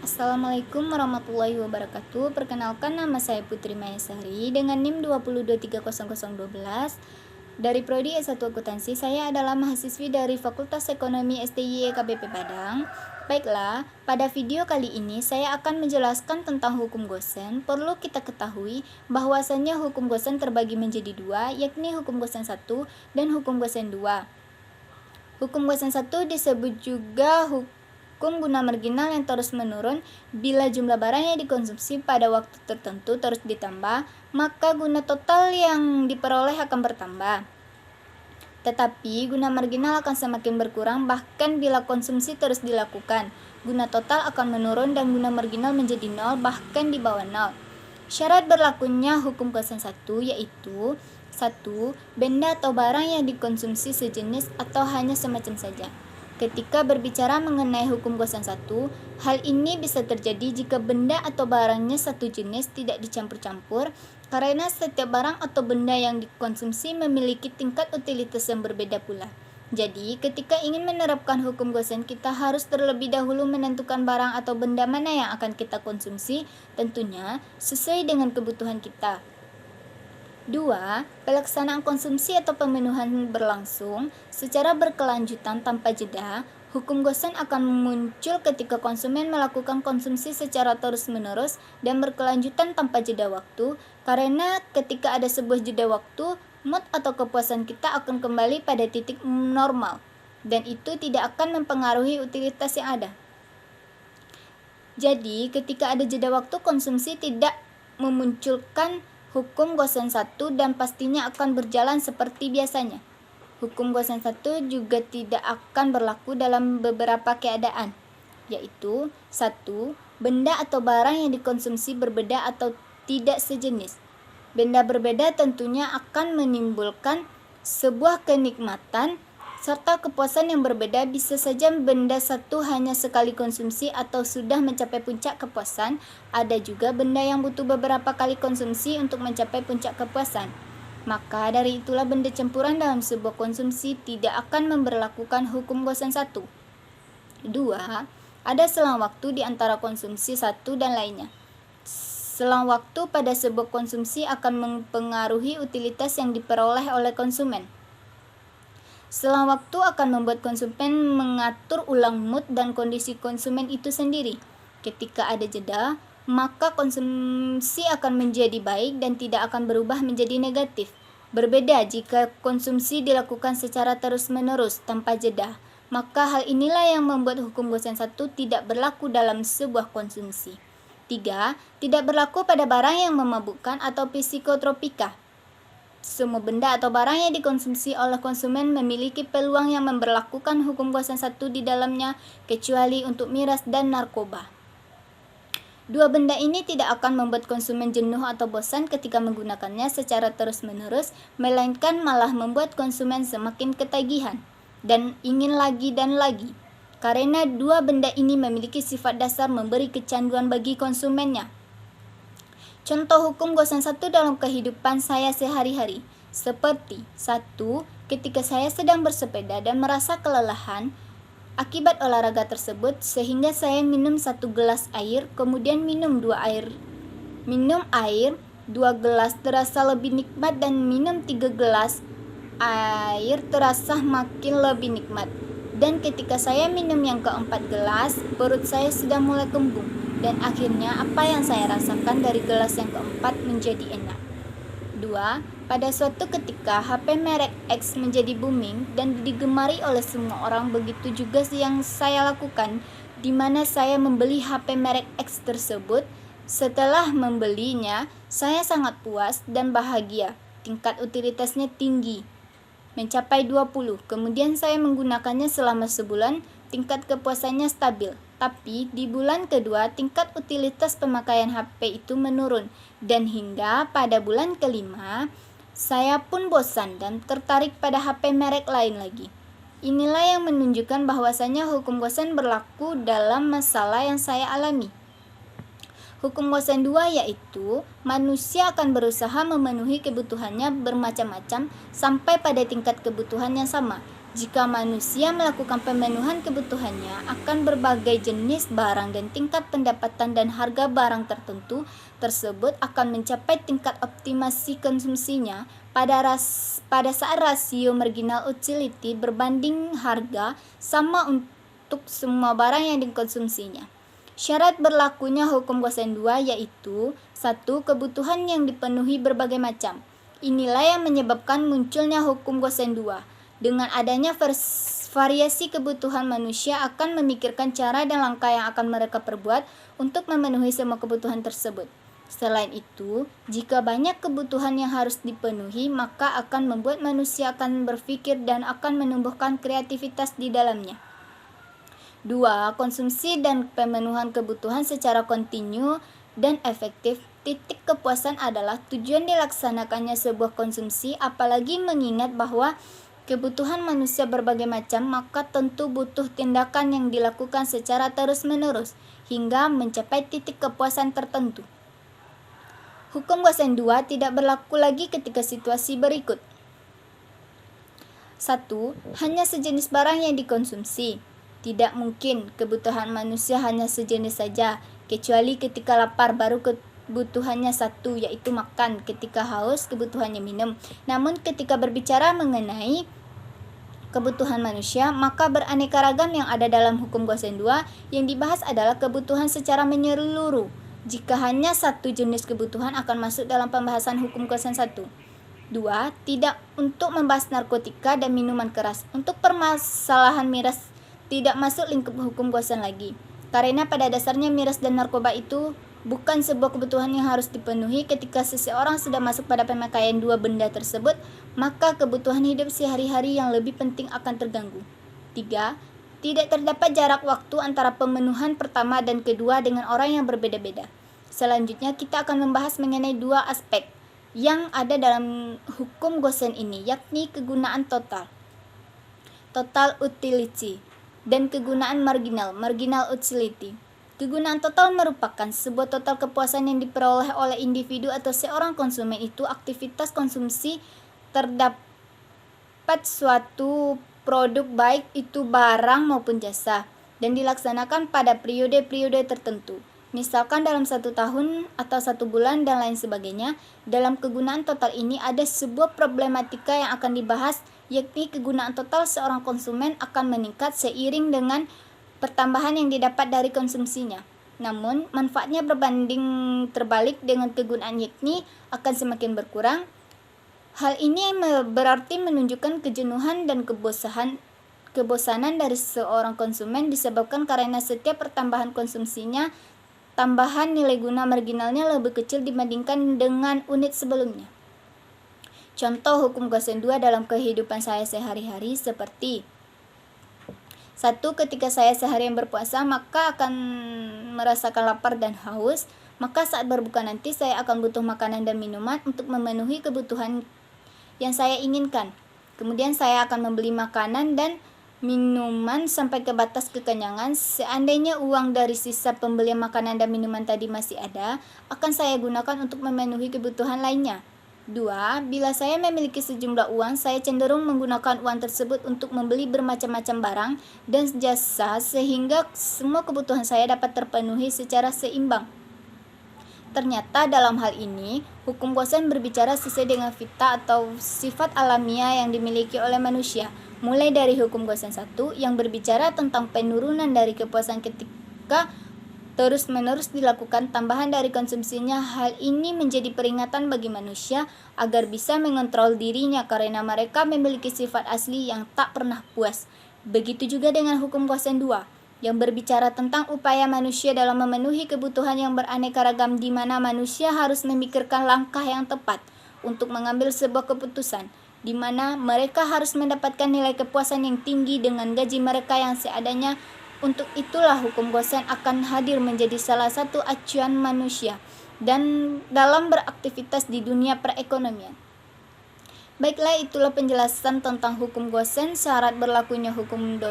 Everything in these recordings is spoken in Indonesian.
Assalamualaikum warahmatullahi wabarakatuh. Perkenalkan, nama saya Putri Mayasari dengan NIM 2230012 dari Prodi S1 Akuntansi. Saya adalah mahasiswi dari Fakultas Ekonomi STY KBP Padang. Baiklah, pada video kali ini saya akan menjelaskan tentang hukum Gosen. Perlu kita ketahui bahwasannya hukum Gosen terbagi menjadi dua, yakni hukum Gosen 1 dan hukum Gosen 2. Hukum Gosen 1 disebut juga hukum guna marginal yang terus menurun. Bila jumlah barang yang dikonsumsi pada waktu tertentu terus ditambah, maka guna total yang diperoleh akan bertambah. Tetapi guna marginal akan semakin berkurang bahkan bila konsumsi terus dilakukan. Guna total akan menurun dan guna marginal menjadi nol bahkan di bawah nol. Syarat berlakunya hukum Gosen 1 yaitu 1. Benda atau barang yang dikonsumsi sejenis atau hanya semacam saja. Ketika berbicara mengenai hukum Gosen 1, hal ini bisa terjadi jika benda atau barangnya satu jenis tidak dicampur-campur, karena setiap barang atau benda yang dikonsumsi memiliki tingkat utilitas yang berbeda pula. Jadi, ketika ingin menerapkan hukum Gosen, kita harus terlebih dahulu menentukan barang atau benda mana yang akan kita konsumsi, tentunya sesuai dengan kebutuhan kita. 2. Pelaksanaan konsumsi atau pemenuhan berlangsung secara berkelanjutan tanpa jeda. Hukum Gosen akan muncul ketika konsumen melakukan konsumsi secara terus-menerus dan berkelanjutan tanpa jeda waktu, karena ketika ada sebuah jeda waktu, mood atau kepuasan kita akan kembali pada titik normal, dan itu tidak akan mempengaruhi utilitas yang ada. Jadi, ketika ada jeda waktu, konsumsi tidak memunculkan hukum Gosen 1 dan pastinya akan berjalan seperti biasanya. Hukum Gosen 1 juga tidak akan berlaku dalam beberapa keadaan, yaitu 1. Benda atau barang yang dikonsumsi berbeda atau tidak sejenis. Benda berbeda tentunya akan menimbulkan sebuah kenikmatan serta kepuasan yang berbeda. Bisa saja benda satu hanya sekali konsumsi atau sudah mencapai puncak kepuasan. Ada juga benda yang butuh beberapa kali konsumsi untuk mencapai puncak kepuasan. Maka dari itulah benda campuran dalam sebuah konsumsi tidak akan memberlakukan hukum Gosen 1. 2. Ada selang waktu di antara konsumsi satu dan lainnya. Selang waktu pada sebuah konsumsi akan mempengaruhi utilitas yang diperoleh oleh konsumen. Selang waktu akan membuat konsumen mengatur ulang mood dan kondisi konsumen itu sendiri. Ketika ada jeda, maka konsumsi akan menjadi baik dan tidak akan berubah menjadi negatif. Berbeda jika konsumsi dilakukan secara terus-menerus tanpa jeda, maka hal inilah yang membuat hukum Gosen 1 tidak berlaku dalam sebuah konsumsi. 3. Tidak berlaku pada barang yang memabukkan atau psikotropika. Semua benda atau barang yang dikonsumsi oleh konsumen memiliki peluang yang memberlakukan hukum Gosen 1 di dalamnya, kecuali untuk miras dan narkoba. Dua benda ini tidak akan membuat konsumen jenuh atau bosan ketika menggunakannya secara terus-menerus, melainkan malah membuat konsumen semakin ketagihan dan ingin lagi dan lagi. Karena dua benda ini memiliki sifat dasar memberi kecanduan bagi konsumennya. Contoh hukum Gosen 1 dalam kehidupan saya sehari-hari, seperti 1. Ketika saya sedang bersepeda dan merasa kelelahan akibat olahraga tersebut, sehingga saya minum 1 gelas air, kemudian minum air 2 gelas terasa lebih nikmat, dan minum 3 gelas air terasa makin lebih nikmat. Dan ketika saya minum yang keempat gelas, perut saya sudah mulai kembung. Dan akhirnya apa yang saya rasakan dari gelas yang keempat menjadi enak. 2. Pada suatu ketika HP merek X menjadi booming dan digemari oleh semua orang, begitu juga yang saya lakukan, di mana saya membeli HP merek X tersebut. Setelah membelinya, saya sangat puas dan bahagia. Tingkat utilitasnya tinggi, mencapai 20. Kemudian saya menggunakannya selama sebulan, tingkat kepuasannya stabil. Tapi di bulan kedua, tingkat utilitas pemakaian HP itu menurun, dan hingga pada bulan kelima, saya pun bosan dan tertarik pada HP merek lain lagi. Inilah yang menunjukkan bahwasannya hukum Gosen berlaku dalam masalah yang saya alami. Hukum Gosen 2 yaitu manusia akan berusaha memenuhi kebutuhannya bermacam-macam sampai pada tingkat kebutuhan yang sama. Jika manusia melakukan pemenuhan kebutuhannya akan berbagai jenis barang dan tingkat pendapatan dan harga barang tertentu tersebut akan mencapai tingkat optimasi konsumsinya pada saat rasio marginal utility berbanding harga sama untuk semua barang yang dikonsumsinya. Syarat berlakunya hukum Gosen 2 yaitu 1. Kebutuhan yang dipenuhi berbagai macam. Inilah yang menyebabkan munculnya hukum Gosen 2. Dengan adanya variasi kebutuhan, manusia akan memikirkan cara dan langkah yang akan mereka perbuat untuk memenuhi semua kebutuhan tersebut. Selain itu, jika banyak kebutuhan yang harus dipenuhi, maka akan membuat manusia akan berpikir dan akan menumbuhkan kreativitas di dalamnya. 2. Konsumsi dan pemenuhan kebutuhan secara kontinu dan efektif. Titik kepuasan adalah tujuan dilaksanakannya sebuah konsumsi, apalagi mengingat bahwa kebutuhan manusia berbagai macam, maka tentu butuh tindakan yang dilakukan secara terus-menerus hingga mencapai titik kepuasan tertentu. Hukum Gosen 2 tidak berlaku lagi ketika situasi berikut. 1. Hanya sejenis barang yang dikonsumsi. Tidak mungkin kebutuhan manusia hanya sejenis saja, kecuali ketika lapar baru kebutuhannya satu, yaitu makan, ketika haus kebutuhannya minum. Namun ketika berbicara mengenai kebutuhan manusia, maka beraneka ragam yang ada dalam hukum Gosen 2 yang dibahas adalah kebutuhan secara menyeluruh. Jika hanya satu jenis kebutuhan akan masuk dalam pembahasan hukum Gosen 1. 2. Tidak untuk membahas narkotika dan minuman keras. Untuk permasalahan miras tidak masuk lingkup hukum Gosen lagi. Karena pada dasarnya miras dan narkoba itu bukan sebuah kebutuhan yang harus dipenuhi. Ketika seseorang sudah masuk pada pemakaian dua benda tersebut, maka kebutuhan hidup sehari-hari yang lebih penting akan terganggu. 3. Tidak terdapat jarak waktu antara pemenuhan pertama dan kedua dengan orang yang berbeda-beda. Selanjutnya kita akan membahas mengenai dua aspek yang ada dalam hukum Gosen ini, yakni kegunaan total utility, dan kegunaan marginal utility. Kegunaan total merupakan sebuah total kepuasan yang diperoleh oleh individu atau seorang konsumen itu aktivitas konsumsi terdapat suatu produk baik itu barang maupun jasa dan dilaksanakan pada periode-periode tertentu. Misalkan dalam 1 tahun atau 1 bulan dan lain sebagainya. Dalam kegunaan total ini ada sebuah problematika yang akan dibahas, yakni kegunaan total seorang konsumen akan meningkat seiring dengan pertambahan yang didapat dari konsumsinya. Namun, manfaatnya berbanding terbalik dengan kegunaan, yakni akan semakin berkurang. Hal ini berarti menunjukkan kejenuhan dan kebosanan dari seorang konsumen disebabkan karena setiap pertambahan konsumsinya, tambahan nilai guna marginalnya lebih kecil dibandingkan dengan unit sebelumnya. Contoh hukum Gosen 2 dalam kehidupan saya sehari-hari seperti: 1. Ketika saya seharian berpuasa, maka akan merasakan lapar dan haus. Maka saat berbuka nanti saya akan butuh makanan dan minuman untuk memenuhi kebutuhan yang saya inginkan. Kemudian saya akan membeli makanan dan minuman sampai ke batas kekenyangan. Seandainya uang dari sisa pembelian makanan dan minuman tadi masih ada, akan saya gunakan untuk memenuhi kebutuhan lainnya. 2. Bila saya memiliki sejumlah uang, saya cenderung menggunakan uang tersebut untuk membeli bermacam-macam barang dan jasa sehingga semua kebutuhan saya dapat terpenuhi secara seimbang. Ternyata dalam hal ini, hukum Gosen berbicara sesuai dengan fitrah atau sifat alamiah yang dimiliki oleh manusia. Mulai dari hukum Gosen 1 yang berbicara tentang penurunan dari kepuasan ketika terus-menerus dilakukan tambahan dari konsumsinya. Hal ini menjadi peringatan bagi manusia agar bisa mengontrol dirinya karena mereka memiliki sifat asli yang tak pernah puas. Begitu juga dengan hukum Gosen 2 yang berbicara tentang upaya manusia dalam memenuhi kebutuhan yang beraneka ragam, di mana manusia harus memikirkan langkah yang tepat untuk mengambil sebuah keputusan, di mana mereka harus mendapatkan nilai kepuasan yang tinggi dengan gaji mereka yang seadanya. Untuk itulah hukum Gosen akan hadir menjadi salah satu acuan manusia dan dalam beraktivitas di dunia perekonomian. Baiklah, itulah penjelasan tentang hukum Gosen, syarat berlakunya hukum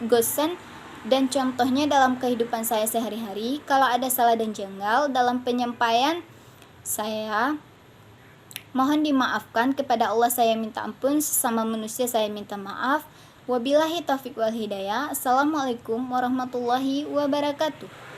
Gosen, dan contohnya dalam kehidupan saya sehari-hari. Kalau ada salah dan janggal dalam penyampaian saya, mohon dimaafkan. Kepada Allah saya minta ampun, sesama manusia saya minta maaf. Wabillahi taufiq wal hidayah. Assalamualaikum warahmatullahi wabarakatuh.